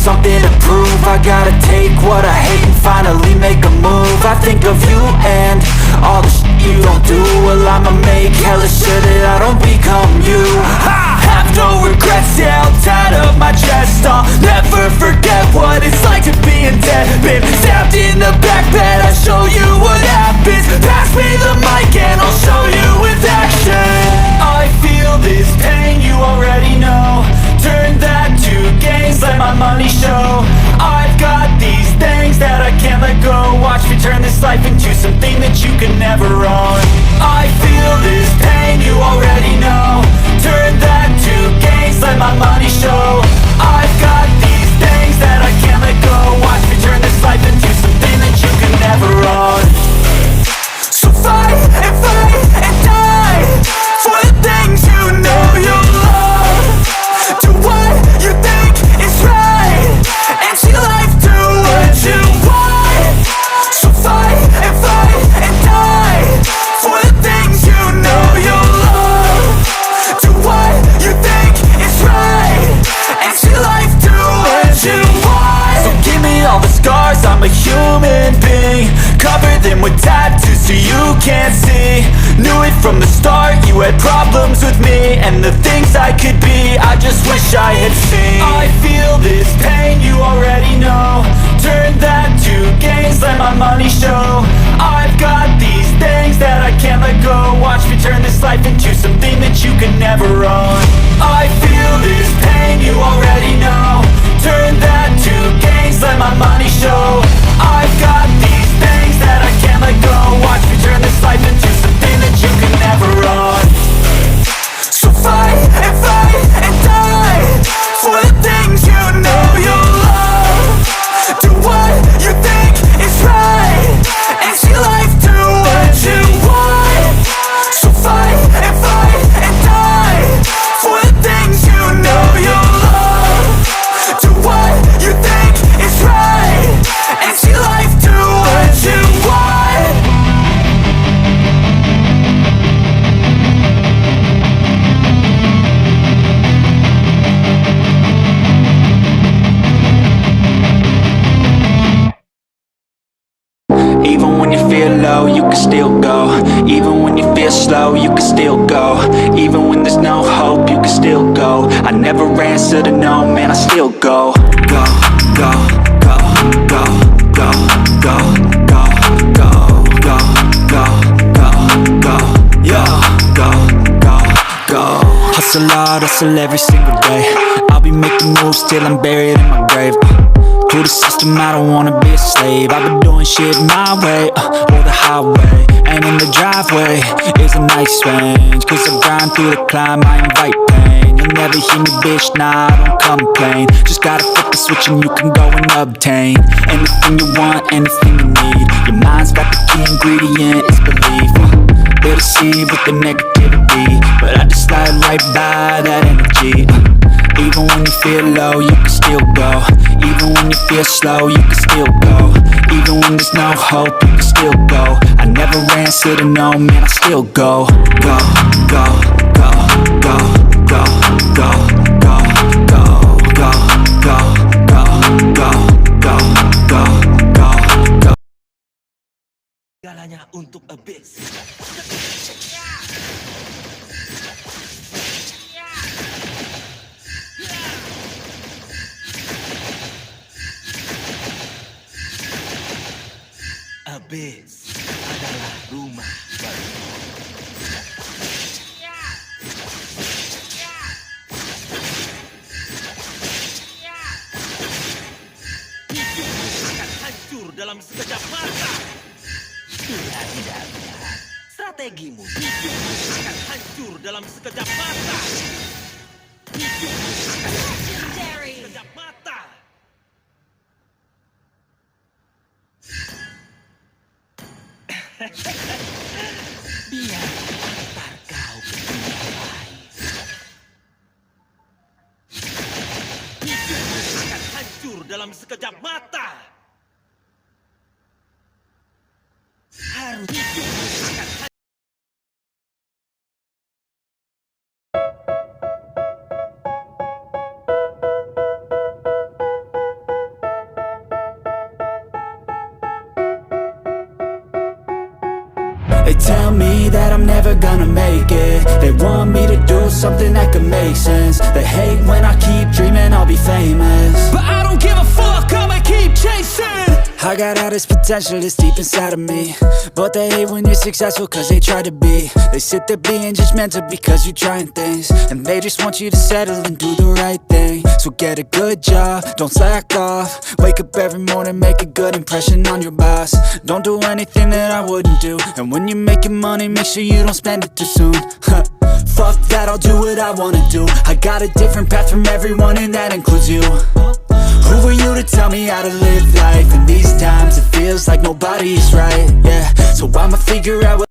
something to prove. I gotta take what I hate and finally make a move. I think of you and all the shit you don't do. Well, I'ma make hella sure that I don't become you. I have no regrets, yeah, I'll tie up my chest. I'll never forget what it's like to be in debt. Been stabbed in the back bed, I'll show you what happens. Pass me the mic and I'll show you with action. I feel this pain, you already know. Turn that to gains, let my money show. I've got these things that I can't let go. Watch me turn this life into something that you can never own. I feel this pain, you already know. Turn that to gains, let my money show. I've got these things that I can't let go. Watch me turn this life into something that you can never own. So fight and die for the things you know you love. Do what you think is right and see life do what you want. So fight and die for the things you know you love. Do what you think is right and see life do what you want. So give me all the scars, I'm a human being. Cover them with tattoos so you can't see. Knew it from the start, you had problems with me and the things I could be, I just wish I had seen. I feel this pain, you already know. Turn that to gains, let my money show. I've got these things that I can't let go. Watch me turn this life into something that you can never own. I feel this pain, you already know. Turn that to gains, let my money show. I've got these things that I can't let go. Watch me turn this life into something that you can never own. So fight and die for the things you know you love. Do what you think is right and see life do what you want. So fight and die for the things you know you love. Do what you think is right and see life do what you want. Even when you feel low, you can still go. Even when you feel slow, you can still go. Even when there's no hope, you can still go. I never answer to no, man, I still go. Go, go, go, go, go, go, go, go, go, go, go, go, yo, go, go, go. Hustle hard, hustle every single day. I'll be making moves till I'm buried in my grave. To the system, I don't wanna be a slave. I've been doing shit my way, or the highway. And in the driveway is a nice range. Cause I grind through the climb, I invite pain. You'll never hear me, bitch, nah, I don't complain. Just gotta flip the switch and you can go and obtain anything you want, anything you need. Your mind's got the key ingredient, it's belief. They'll deceive with the negativity, but I just slide right by that energy. Even when you feel low, you can still go. Even when you feel slow, you can still go. Even when there's no hope, you can still go. I never answer to no, man, I still go. Go, go, go, go, go, go, go, go, go, go, go, go, go, go, go, go. Segalanya untuk Habis. Habis adalah rumah baru. Hidupmu akan hancur dalam sekejap mata. Tidak. Strategimu. Hidupmu akan hancur dalam sekejap mata. Hidupmu akan hancur dalam sekejap mata. Biar antar kau ke dunia lain. Hidupmu akan hancur dalam sekejap mata. Harus hidupmu akan hancur. They tell me that I'm never gonna make it. They want me to do something that could make sense. They hate when I keep dreaming I'll be famous, but I don't give a fuck, I'ma keep chasing. I got all this potential that's deep inside of me, but they hate when you're successful cause they try to be. They sit there being judgmental because you're trying things, and they just want you to settle and do the right thing. So get a good job, don't slack off. Wake up every morning, make a good impression on your boss. Don't do anything that I wouldn't do, and when you're making money, make sure you don't spend it too soon. Fuck that, I'll do what I wanna do. I got a different path from everyone, and that includes you. Who are you to tell me how to live life? In these times it feels like nobody is right, yeah. So I'ma figure out what